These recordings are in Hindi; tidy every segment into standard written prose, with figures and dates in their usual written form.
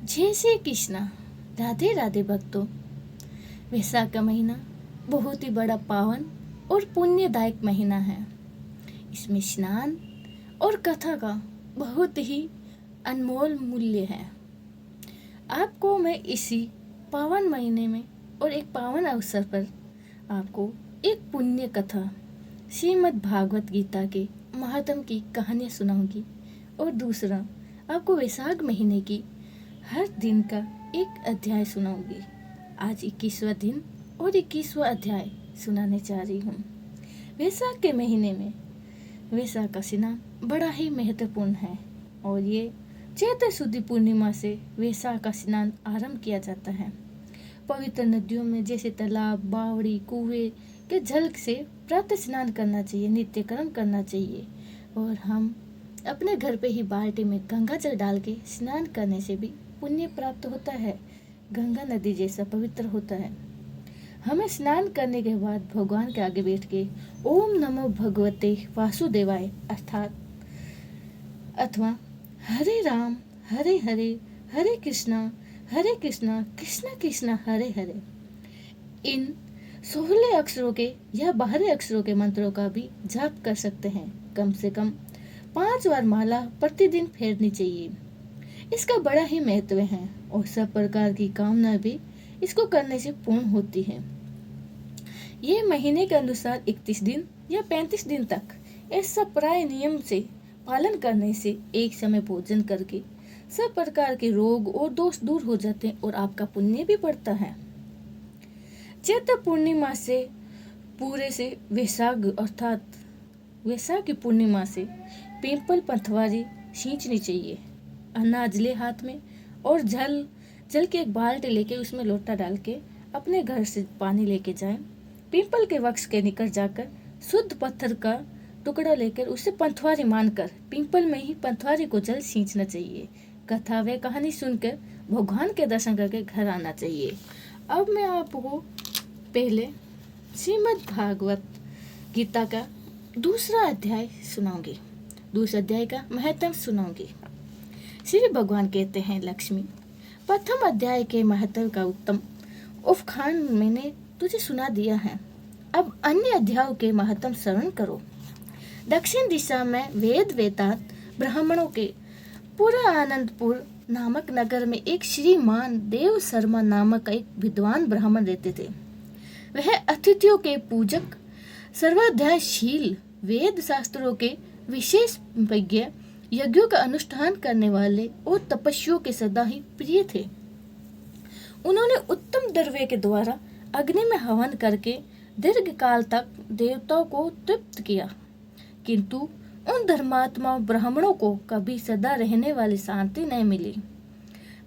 जय श्री कृष्णा। राधे राधे भक्तों। वैशाख का महीना बहुत ही बड़ा पावन और पुण्यदायक महीना है। इसमें स्नान और कथा का बहुत ही अनमोल मूल्य है। आपको मैं इसी पावन महीने में और एक पावन अवसर पर आपको एक पुण्य कथा श्रीमद् भागवत गीता के महात्म की कहानियाँ सुनाऊंगी और दूसरा आपको वैशाख महीने की हर दिन का एक अध्याय सुनाऊंगी। आज 21वां दिन और 21वां अध्याय सुनाने जा रही हूँ। वैशाख के महीने में वैशाख का स्नान बड़ा ही महत्वपूर्ण है और ये चैत्र शुद्धि पूर्णिमा से वैशाख का स्नान आरंभ किया जाता है। पवित्र नदियों में जैसे तालाब, बावड़ी, कुएं के जल से प्रातः स्नान करना चाहिए, नित्य कर्म करना चाहिए। और हम अपने घर पे ही बाल्टी में गंगा जल डाल के स्नान करने से भी पुण्य प्राप्त होता है। गंगा नदी जैसा पवित्र होता है। हमें स्नान करने के बाद भगवान के आगे बैठ के ओम नमो भगवते वासुदेवाय अथवा हरे राम हरे हरे हरे कृष्णा कृष्ण कृष्ण हरे हरे, इन 16 अक्षरों के या 12 अक्षरों के मंत्रों का भी जाप कर सकते हैं। कम से कम 5 बार माला प्रतिदिन फेरनी चाहिए। इसका बड़ा ही महत्व है और सब प्रकार की कामना भी इसको करने से पूर्ण होती है। ये महीने के अनुसार 31 दिन या 35 दिन तक ऐसा प्राय नियम से पालन करने से एक समय भोजन करके सब प्रकार के रोग और दोष दूर हो जाते हैं और आपका पुण्य भी बढ़ता है। चैत्र पूर्णिमा से पूरे से वैशाख अर्थात वैशाख की पूर्णिमा से पीपल पथवारी सींचनी चाहिए। अनाज ले हाथ में और जल के एक बाल्टी लेके उसमें लोटा डाल के अपने घर से पानी लेके जाएं। पीपल के वृक्ष के निकट जाकर शुद्ध पत्थर का टुकड़ा लेकर उसे पंथवारी मानकर पीपल में ही पंथवारी को जल सींचना चाहिए। कथा व कहानी सुनकर भगवान के दर्शन करके घर आना चाहिए। अब मैं आपको पहले श्रीमद् भागवत गीता का दूसरा अध्याय सुनाऊंगी। दूसरे अध्याय का महत्व सुनाऊंगी। श्री भगवान कहते हैं, लक्ष्मी, प्रथम अध्याय के महत्व का उत्तम उपखान मैंने तुझे सुना दिया है। अब अन्य अध्यायों के महत्व श्रवण करो। दक्षिण दिशा में वेद वेदांत ब्राह्मणों के पूरा आनंदपुर नामक नगर में एक श्रीमान देव शर्मा नामक एक विद्वान ब्राह्मण रहते थे। वह अतिथियों के पूजक, सर्वाध्यायशील, वेद शास्त्रों के विशेष विज्ञ, यज्ञों का अनुष्ठान करने वाले और तपस्वियों के सदा ही प्रिय थे। उन्होंने उत्तम द्रव्य के द्वारा अग्नि में हवन करके दीर्घ काल तक देवताओं को तृप्त किया, किंतु उन धर्मात्मा ब्राह्मणों को कभी सदा रहने वाली शांति नहीं मिली।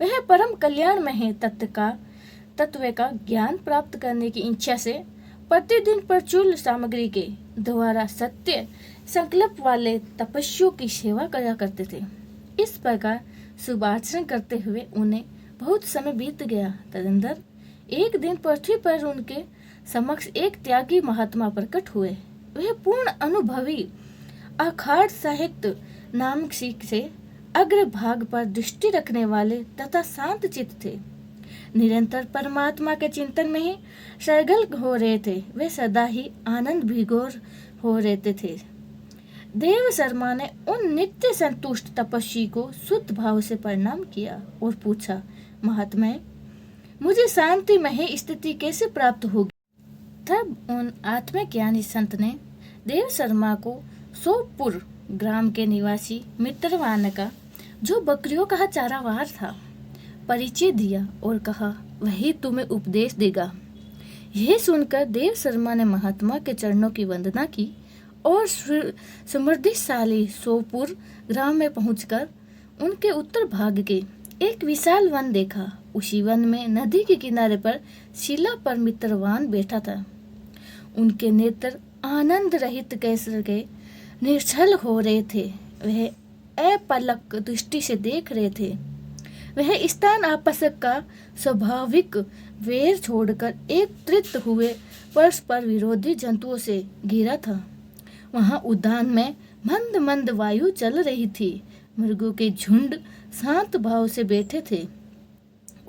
वह परम कल्याण में है तत्व का ज्ञान प्राप्त करने की इच्छा से प्रतिदिन प्रचुर सामग्री के द्वारा सत्य संकल्प वाले तपस्वियों की सेवा करा करते थे। इस प्रकार शुभ आचरण करते हुए उन्हें बहुत समय बीत गया। तदनंतर एक दिन पृथ्वी पर उनके समक्ष एक त्यागी महात्मा प्रकट हुए। वह पूर्ण अनुभवी अखाड़ साहित्य नामक सीख से अग्रभाग पर दृष्टि रखने वाले तथा शांत चित्त थे। निरंतर परमात्मा के चिंतन में ही सरगल हो रहे थे। वे सदा ही आनंद विभोर हो रहते थे। देव शर्मा ने उन नित्य संतुष्ट तपस्वी को शुद्ध भाव से प्रणाम किया और पूछा, महात्मा, मुझे शांतिमय स्थिति कैसे प्राप्त होगी? तब उन आत्मज्ञानी संत ने देव शर्मा को सोपुर ग्राम के निवासी मित्रवान का, जो बकरियों का चारावार था, परिचय दिया और कहा, वही तुम्हें उपदेश देगा। यह सुनकर देव शर्मा ने महात्मा के चरणों की वंदना की और समृद्धिशाली सोपुर ग्राम में पहुंचकर उनके उत्तर भाग के एक विशाल वन देखा। उसी वन में नदी के किनारे पर शिला पर मित्रवान बैठा था। उनके नेत्र आनंद रहित कैसर के निर्छल हो रहे थे। वह अपलक दृष्टि से देख रहे थे। वह स्थान आपस का स्वाभाविक वैर छोड़कर एक तृप्त हुए परस्पर विरोधी जंतुओं से घिरा था। वहां उद्यान में मंद मंद वायु चल रही थी। मृगों के झुंड शांत भाव से बैठे थे।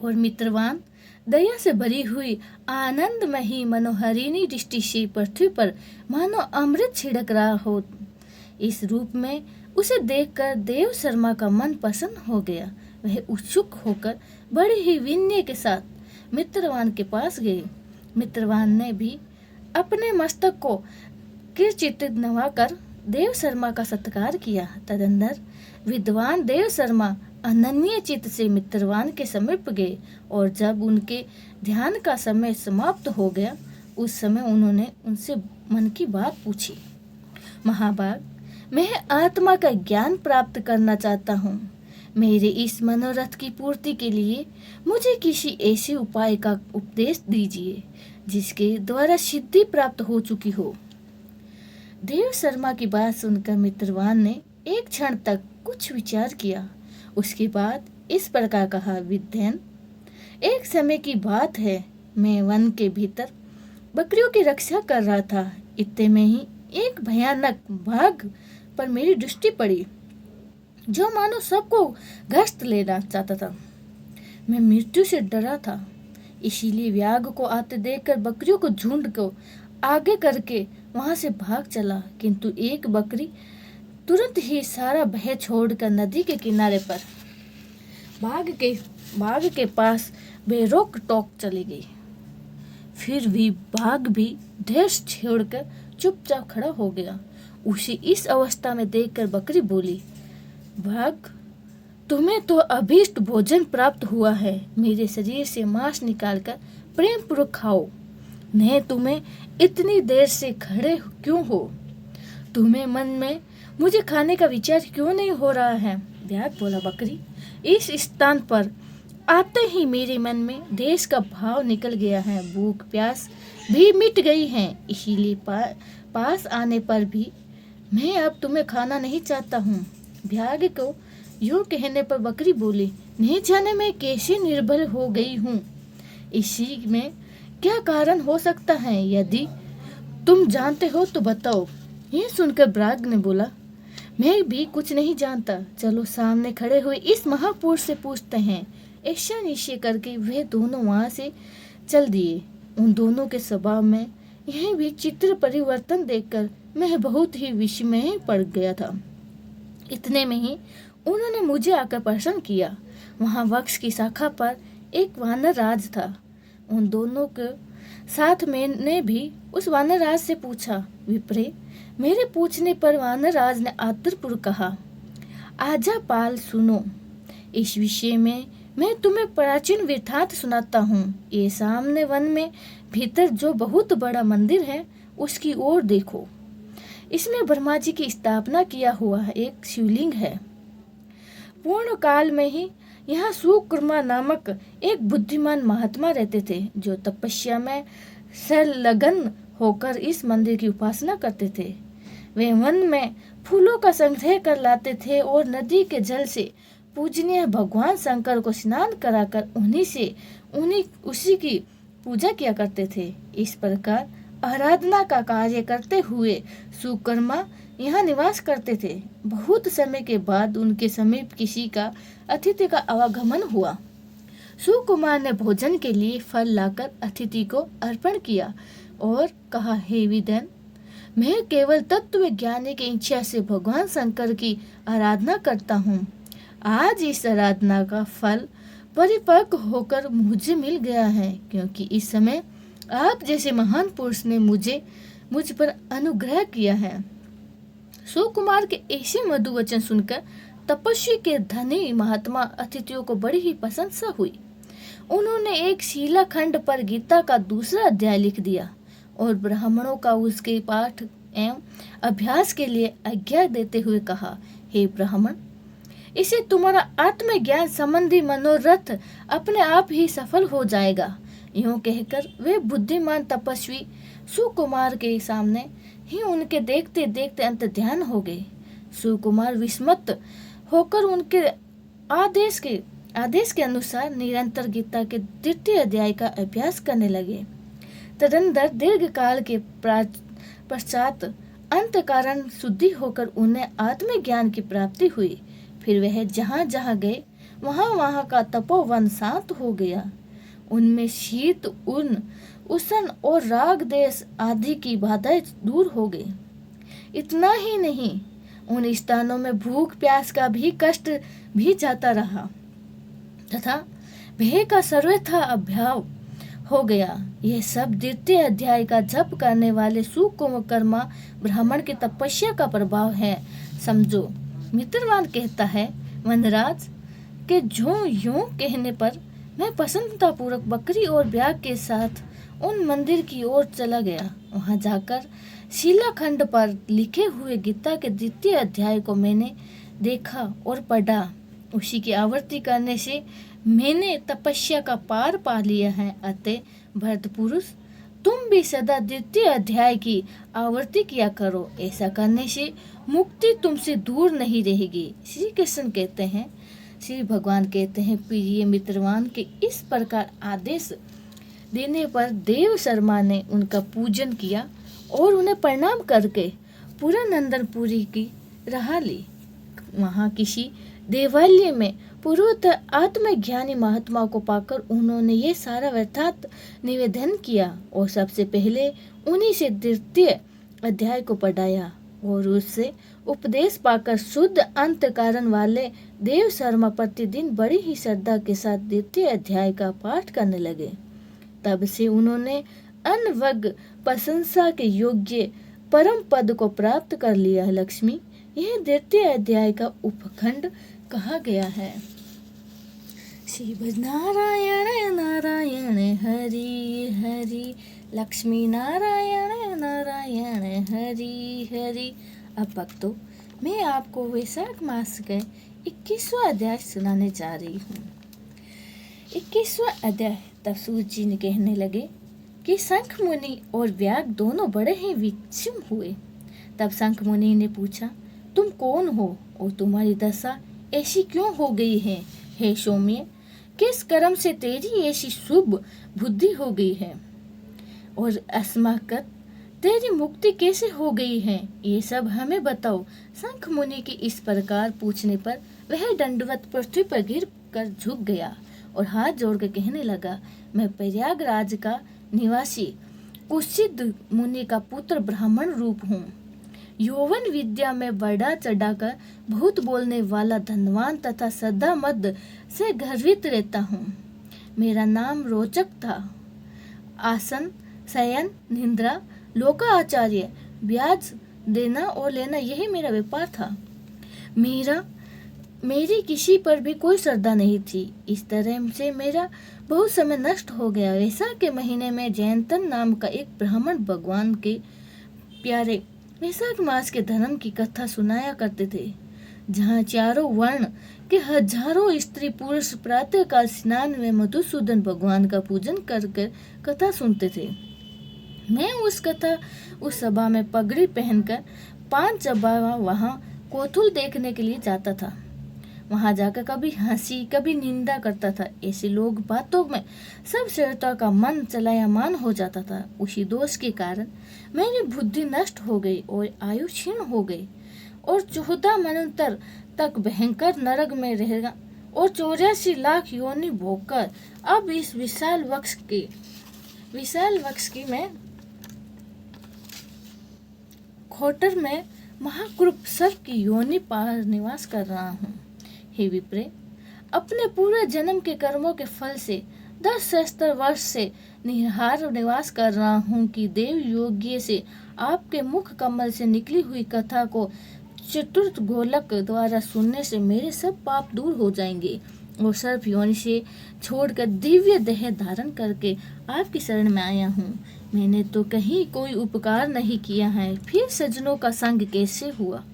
और मित्रवान दया से भरी हुई आनंदमयी मनोहरिणी दृष्टि से पृथ्वी पर मानो अमृत छिड़क रहा हो। इस रूप में उसे देखकर देव शर्मा का मन प्रसन्न हो गया। वह उत्सुक होकर बड़े ही विनय के साथ मित्रवान के पास गए। मित्रवान ने भी अपने मस्तक को किरचित नवाकर देव शर्मा का सत्कार किया। तदंतर विद्वान देव शर्मा अनन्य चित्त से मित्रवान के समीप गए और जब उनके ध्यान का समय समाप्त हो गया, उस समय उन्होंने उनसे मन की बात पूछी। महाभाग, मैं आत्मा का ज्ञान प्राप्त करना चाहता हूँ। मेरे इस मनोरथ की पूर्ति के लिए मुझे किसी ऐसे उपाय का उपदेश दीजिए जिसके द्वारा सिद्धि प्राप्त हो चुकी हो। देव शर्मा की बात सुनकर मित्रवान ने एक क्षण तक कुछ विचार किया। उसके बाद इस प्रकार कहा, विद्वान, एक समय की बात है, मैं वन के भीतर बकरियों की रक्षा कर रहा था। इतने में ही एक भयानक बाघ पर मेरी दृष्टि पड़ी जो मानो सबको ग्रस्त लेना चाहता था। मैं मृत्यु से डरा था, इसीलिए व्याघ को आते देखकर बकरियों को झुंड को आगे करके वहां से भाग चला, किंतु एक बकरी तुरंत ही सारा भय छोड़कर नदी के किनारे पर बाघ के पास बेरोक टोक चली गई। फिर भी बाघ भी धैर्य छोड़कर चुपचाप खड़ा हो गया। उसे इस अवस्था में देखकर बकरी बोली, बाघ, तुम्हें तो अभीष्ट भोजन प्राप्त हुआ है। मेरे शरीर से मांस निकालकर प्रेम पूर्वक खाओ। नहीं, तुम्हें इतनी देर से खड़े क्यों हो? तुम्हें मन में मुझे खाने का विचार क्यों नहीं हो रहा है? व्याघ बोला, बकरी, इस स्थान पर आते ही मेरे मन में देश का भाव निकल गया है। भूख प्यास भी मिट गई है, इसीलिए पास आने पर भी मैं अब तुम्हें खाना नहीं चाहता हूँ। व्याघ को यूं कहने पर बकरी बोली, नहीं जाने मैं कैसे निर्बल हो गई हूँ। इसी में क्या कारण हो सकता है? यदि तुम जानते हो तो बताओ। यह सुनकर बाघ ने बोला, मैं भी कुछ नहीं जानता। चलो सामने खड़े हुए इस महापुरुष से पूछते हैं। ऐसा निश्चय करके वे दोनों वहां से चल दिए। उन दोनों के स्वभाव में यह भी चित्र परिवर्तन देखकर मैं बहुत ही विस्मय पड़ गया था। इतने में ही उन्होंने मुझे आकर प्रश्न किया। वहां वृक्ष की शाखा पर एक वानर राज था। उन दोनों के साथ मैंने भी उस वानर राज से पूछा। विप्रे, मेरे पूछने पर वानर राज ने आदरपूर्वक कहा, आजा पाल, सुनो। इस विषय में मैं तुम्हें प्राचीन वृत्तांत सुनाता हूँ। ये सामने वन में भीतर जो बहुत बड़ा मंदिर है, उसकी ओर देखो। इसमें ब्रह्मा जी की स्थापना किया हुआ एक शिवलिंग है। पूर्ण काल में ही यहाँ सुकर्मा नामक एक बुद्धिमान महात्मा रहते थे, जो तपस्या में संलग्न होकर इस मंदिर की उपासना करते थे। वे वन में फूलों का संग्रह कर लाते थे और नदी के जल से पूजनीय भगवान शंकर को स्नान कराकर उसी की पूजा किया करते थे। इस प्रकार आराधना का कार्य करते हुए सुकर्मा यहाँ निवास करते थे। बहुत समय के बाद उनके समीप किसी का अतिथि का आवागमन हुआ। सुकुमार ने भोजन के लिए फल लाकर अतिथि को अर्पण किया और कहा, हे विद्वान, मैं केवल तत्व ज्ञान की इच्छा से भगवान शंकर की आराधना करता हूँ। आज इस आराधना का फल परिपक्व होकर मुझे मिल गया है, क्योंकि इस समय आप जैसे महान पुरुष ने मुझ पर अनुग्रह किया है। सुकुमार के ऐसे मधु वचन सुनकर तपस्वी के धनी महात्मा अतिथियों को बड़ी ही प्रशंसा हुई। उन्होंने एक शिलाखंड पर गीता का दूसरा अध्याय लिख दिया और ब्राह्मणों का उसके पाठ एवं अभ्यास के लिए आज्ञा देते हुए कहा, हे ब्राह्मण, इसे तुम्हारा आत्मज्ञान संबंधी मनोरथ अपने आप ही सफल हो जाएगा। यूं कहकर वे बुद्धिमान तपस्वी सुकुमार के सामने ही उनके देखते देखते अंत ध्यान हो गए। सुकुमार विस्मित होकर उनके आदेश के अनुसार निरंतर गीता के द्वितीय अध्याय का अभ्यास करने लगे। तदंतर दीर्घ काल के पश्चात अंत कारण शुद्धि होकर उन्हें आत्मज्ञान की प्राप्ति हुई। फिर वह जहाँ जहाँ गए वहाँ का तपोवन शांत हो गया। उनमें शीत, उष्ण और राग देश आदि की बाधाएं दूर हो गई। इतना ही नहीं, उन स्थानों में भूख प्यास का भी कष्ट भी जाता रहा तथा भय का सर्वथा अभाव हो गया। यह सब द्वितीय अध्याय का जप करने वाले सुकुम्भकर्मा ब्राह्मण की तपस्या का प्रभाव है, समझो। मित्रवान कहता है, वनराज के जो यूं कहने पर मैं प्रसन्नतापूर्वक बकरी और ब्याग के साथ उन मंदिर की ओर चला गया। वहां जाकर शिलाखंड पर लिखे हुए गीता के द्वितीय अध्याय को मैंने देखा और पढ़ा। उसी की आवृत्ति करने से मैंने तपस्या का पार पा लिया है। अतः भरत पुरुष, तुम भी सदा द्वितीय अध्याय की आवृत्ति किया करो। ऐसा करने से मुक्ति तुमसे दूर नहीं रहेगी। श्री कृष्ण कहते हैं, श्री भगवान कहते हैं, प्रिय मित्रवान के इस प्रकार आदेश देने पर देव शर्मा ने उनका पूजन किया और उन्हें प्रणाम करके पुरानंदनपुरी की राह ली। वहाँ किसी देवालय में पूर्वोत्तर आत्मज्ञानी महात्मा को पाकर उन्होंने ये सारा व्यर्थात निवेदन किया और सबसे पहले उन्हीं से द्वितीय अध्याय को पढ़ाया और उससे उपदेश पाकर शुद्ध अंतःकरण वाले देव शर्मा प्रतिदिन बड़ी ही श्रद्धा के साथ द्वितीय अध्याय का पाठ करने लगे। तब से उन्होंने अनवग प्रशंसा के योग्य परम पद को प्राप्त कर लिया। लक्ष्मी, यह द्वितीय अध्याय का उपखंड कहा गया है। शिव नारायण नारायण हरि हरि, लक्ष्मी नारायण नारायण हरि हरि। अब भक्तों, मैं आपको वैशाख मास के 21वां अध्याय सुनाने जा रही हूँ। 21वां अध्याय। तब सूत जी ने कहने लगे कि शंख मुनि और व्याग दोनों बड़े ही विषम हुए। तब शंख मुनि ने पूछा, तुम कौन हो और तुम्हारी दशा ऐसी क्यों हो गई है? हे सौम्य, किस कर्म से तेरी ऐसी शुभ बुद्धि हो गई है और अस्माकत तेरी मुक्ति कैसे हो गई है? ये सब हमें बताओ। शंख मुनि के इस प्रकार पूछने पर वह दंडवत पृथ्वी पर गिर कर झुक गया और हाथ जोड़ कर कहने लगा, मैं प्रयागराज का निवासी कुत्सित मुनि का पुत्र ब्राह्मण रूप हूँ। यौवन विद्या में बढ़ा चढ़ाकर बहुत बोलने वाला, धनवान तथा सदा मद से गर्वित रहता हूँ। मेरा नाम रोचक था। आसन, शयन, निद्रा, लोकाचार्य, ब्याज देना और लेना, यही मेरा व्यापार था। मेरी किसी पर भी कोई श्रद्धा नहीं थी। इस तरह से मेरा बहुत समय नष्ट हो गया। वैशाख के महीने में जयंतन नाम का एक ब्राह्मण भगवान के प्यारे वैशाख मास के धर्म की कथा सुनाया करते थे, जहाँ चारों वर्ण के हजारों स्त्री पुरुष प्रातः काल स्नान में मधुसूदन भगवान का पूजन कर कथा सुनते थे। मैं उस सभा में पगड़ी पहनकर 5 चबावा वहाँ कोथुल देखने के लिए जाता था। वहां जाकर कभी हंसी कभी निंदा करता था। ऐसे लोग बातों में सब श्रोता का मन चलायमान हो जाता था। उसी दोष के कारण मेरी बुद्धि नष्ट हो गई और आयु क्षीण हो गई और 14 मनंतर तक भयंकर नरक में रहेगा और 84 लाख योनि भोगकर अब इस विशाल वृक्ष की मैं खोटर में महाक्रूप सर्प की योनि पार निवास कर रहा हूँ। हे विप्रे, अपने पूरे जन्म के कर्मों के फल से 10 सहस्त्र वर्ष से निहार निवास कर रहा हूँ कि देव योग्य से आपके मुख कमल से निकली हुई कथा को चतुर्थ गोलक द्वारा सुनने से मेरे सब पाप दूर हो जाएंगे और सर्प योनि से छोड़कर दिव्य देह धारण करके आपकी शरण में आया हूँ। मैंने तो कहीं कोई उपकार नहीं किया है, फिर सज्जनों का संग कैसे हुआ?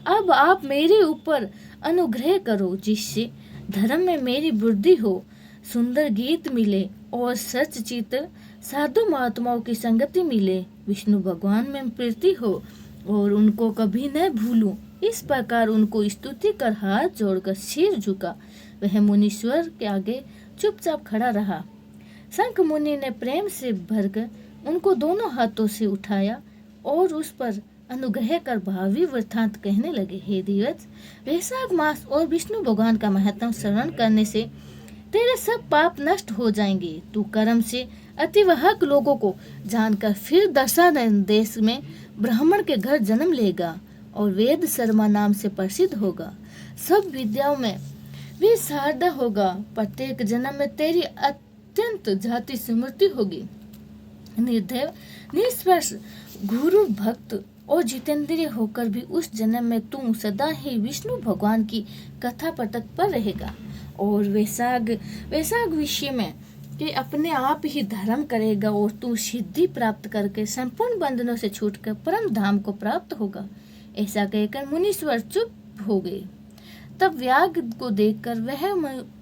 अब आप मेरे ऊपर अनुग्रह करो, जिससे धर्म में मेरी वृद्धि हो, सुंदर गीत मिले और सच चित्र साधु महात्माओं की संगति मिले, विष्णु भगवान में प्रीति हो और उनको कभी न भूलूं। इस प्रकार उनको स्तुति कर हाथ जोड़कर सिर झुका। वह मुनीश्वर के आगे चुपचाप खड़ा रहा। शंख मुनि ने प्रेम से भरकर उनको दोनों हाथों से उठाया और उस पर अनुग्रह कर भावी वृत्तांत कहने लगे। हे धीरज, वैशाख मास और विष्णु भगवान का महत्व श्रवण करने से तेरे सब पाप नष्ट हो जाएंगे। तू कर्म से अतिवाहक लोगों को जानकर फिर दशा देश में ब्राह्मण के घर जन्म लेगा और वेद शर्मा नाम से प्रसिद्ध होगा। सब विद्याओं में भी शारदा होगा। प्रत्येक जन्म में तेरी अत्यंत जाति स्मृति होगी। निर्देव, निष्पर्श, गुरु भक्त और जितेंद्रिय होकर भी उस जन्म में तू सदा ही विष्णु भगवान की कथा पटक पर रहेगा और वैशाख विषय में कि अपने आप ही धर्म करेगा और तू सिद्धि प्राप्त करके संपूर्ण बंधनों से छूटकर परम धाम को प्राप्त होगा। ऐसा कहकर मुनीश्वर चुप हो गए। तब व्याघ्र को देखकर वह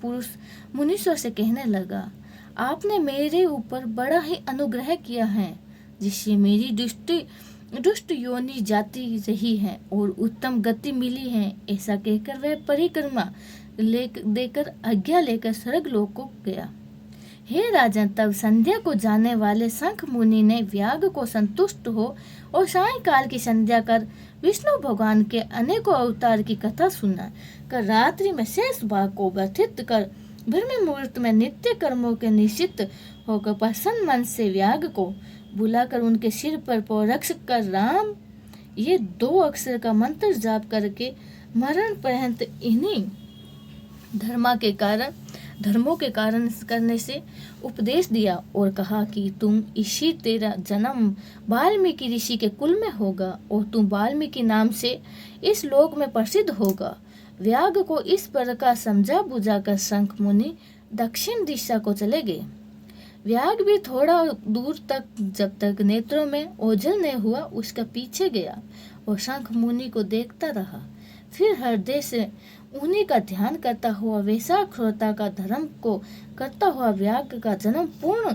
पुरुष मुनीश्वर से कहने लगा, आपने मेरे ऊपर बड़ा ही अनुग्रह किया है, जिससे मेरी दुष्ट योनि जाती रही है और उत्तम गति मिली है। ऐसा कहकर वह परिक्रमा देकर आज्ञा लेकर स्वर्ग लोक को गया। हे राजन, तब संध्या को जाने वाले शंख मुनि ने व्याघ्र को संतुष्ट हो और सायंकाल की संध्या कर विष्णु भगवान के अनेकों अवतार की कथा सुना कर रात्रि में शेष भाग को व्यथित कर ब्रह्म मुहूर्त में नित्य कर्मों के निश्चित होकर प्रसन्न मन से व्याघ्र को बुलाकर उनके सिर पर रक्ष कर राम ये 2 अक्षर का मंत्र जाप करके मरण पर्यंत इन्हीं धर्मों के कारण करने से उपदेश दिया और कहा कि तुम इसी तेरा जन्म वाल्मीकि ऋषि के कुल में होगा और तुम वाल्मीकि नाम से इस लोक में प्रसिद्ध होगा। व्याघ्र को इस प्रकार समझा बुझाकर शंख मुनि दक्षिण दिशा को चले गए। व्याघ्र भी थोड़ा दूर तक जब तक नेत्रों में ओझल नहीं हुआ उसका पीछे गया और शंख मुनि को देखता रहा। फिर हृदय से उन्हीं का ध्यान करता हुआ वैशाख श्रोता का धर्म को करता हुआ व्याघ्र का जन्म पूर्ण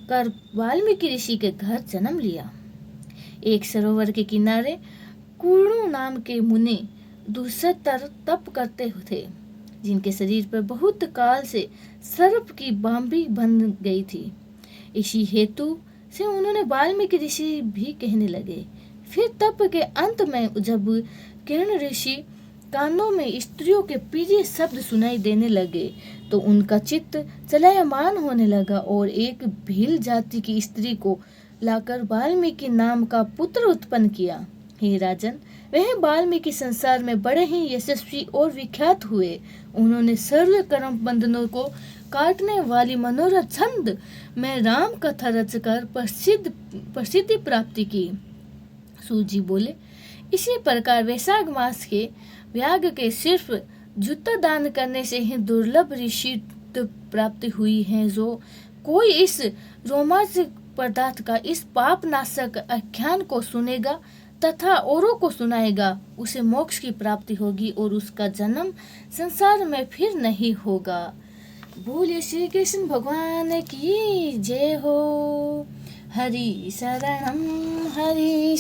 कर वाल्मीकि ऋषि के घर जन्म लिया। एक सरोवर के किनारे कुरु नाम के मुनि दुस्तर तप करते थे, जिनके शरीर पर बहुत काल से सर्प की बांबी बन गई थी। इसी हेतु से उन्होंने वाल्मीकि ऋषि भी कहने लगे। फिर तप के अंत में जब किरण ऋषि कानों में स्त्रियों के प्रिय शब्द सुनाई देने लगे तो उनका चित्त चलायमान होने लगा और एक भील जाति की स्त्री को लाकर वाल्मीकि नाम का पुत्र उत्पन्न किया। हे राजन, वह वाल्मीकि संसार में बड़े ही यशस्वी और विख्यात हुए। उन्होंने सर्व कर्म बंधनों को काटने वाली मनोरथ छंद में राम कथा रचकर प्रसिद्धि प्राप्ति की। सूजी बोले, इसी प्रकार वैशाख मास के व्याघ्र के सिर्फ जूता दान करने से ही दुर्लभ ऋषि प्राप्ति हुई है। जो कोई इस रोमांचक पदार्थ का इस पाप नाशक आख्यान को सुनेगा तथा औरों को सुनाएगा, उसे मोक्ष की प्राप्ति होगी और उसका जन्म संसार में फिर नहीं होगा। बोले श्री कृष्ण भगवान की जय हो। हरि शरणम हरि।